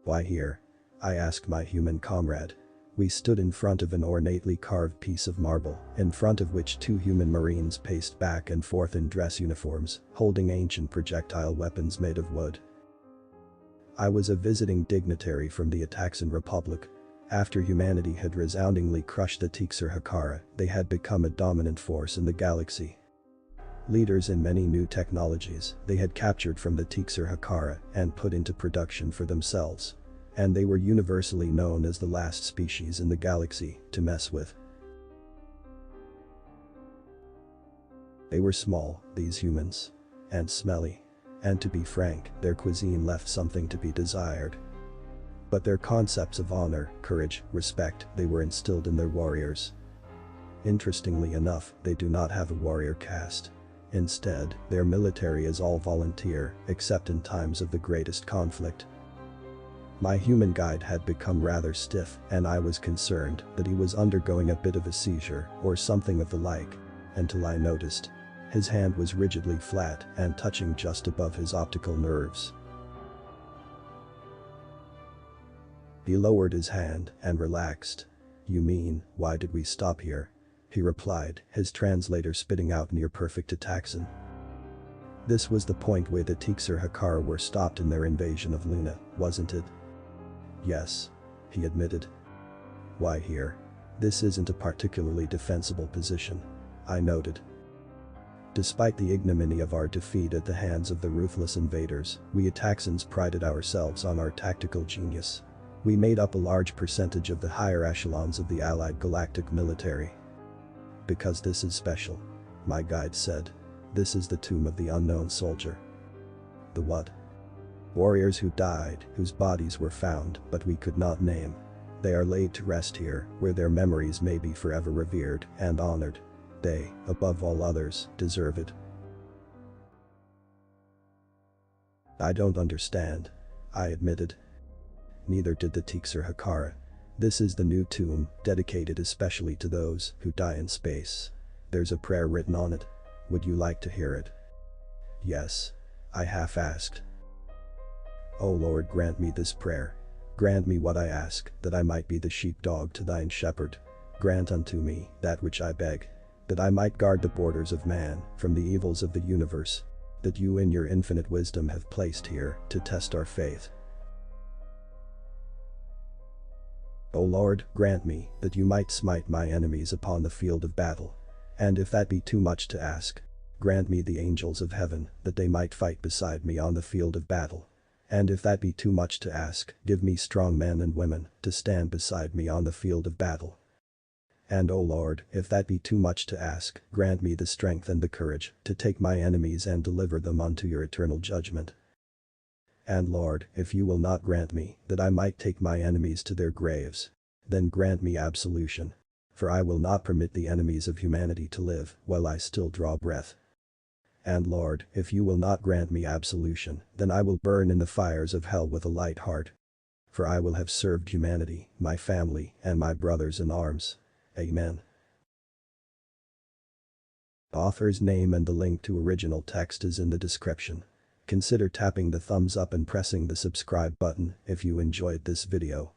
"Why here?" I asked my human comrade. We stood in front of an ornately carved piece of marble, in front of which two human marines paced back and forth in dress uniforms, holding ancient projectile weapons made of wood. I was a visiting dignitary from the Ataxan Republic. After humanity had resoundingly crushed the Tixer-Hakara, they had become a dominant force in the galaxy. Leaders in many new technologies, they had captured from the Tixer-Hakara and put into production for themselves. And they were universally known as the last species in the galaxy to mess with. They were small, these humans. And smelly. And to be frank, their cuisine left something to be desired. But their concepts of honor, courage, respect, they were instilled in their warriors. Interestingly enough, they do not have a warrior caste. Instead, their military is all volunteer, except in times of the greatest conflict. My human guide had become rather stiff, and I was concerned that he was undergoing a bit of a seizure or something of the like, until I noticed. His hand was rigidly flat and touching just above his optical nerves. He lowered his hand and relaxed. "You mean, why did we stop here?" he replied, his translator spitting out near-perfect Ataxan. This was the point where the Tixer-Hakara were stopped in their invasion of Luna, wasn't it? "Yes," he admitted. "Why here? This isn't a particularly defensible position," I noted. Despite the ignominy of our defeat at the hands of the ruthless invaders, we Ataxans prided ourselves on our tactical genius. We made up a large percentage of the higher echelons of the Allied galactic military. "Because this is special," my guide said. "This is the tomb of the unknown soldier." "The what?" "Warriors who died, whose bodies were found, but we could not name. They are laid to rest here, where their memories may be forever revered and honored. They, above all others, deserve it." "I don't understand," I admitted. Neither did the Tixer-Hakara. "This is the new tomb, dedicated especially to those who die in space. There's a prayer written on it. Would you like to hear it?" "Yes," I half asked. "O Lord, grant me this prayer. Grant me what I ask, that I might be the sheepdog to thine shepherd. Grant unto me that which I beg, that I might guard the borders of man from the evils of the universe, that you in your infinite wisdom have placed here to test our faith. O Lord, grant me that you might smite my enemies upon the field of battle. And if that be too much to ask, grant me the angels of heaven, that they might fight beside me on the field of battle. And if that be too much to ask, give me strong men and women to stand beside me on the field of battle. And O Lord, if that be too much to ask, grant me the strength and the courage to take my enemies and deliver them unto your eternal judgment. And Lord, if you will not grant me that I might take my enemies to their graves, then grant me absolution. For I will not permit the enemies of humanity to live while I still draw breath. And Lord, if you will not grant me absolution, then I will burn in the fires of hell with a light heart. For I will have served humanity, my family, and my brothers in arms. Amen." Author's name and the link to original text is in the description. Consider tapping the thumbs up and pressing the subscribe button if you enjoyed this video.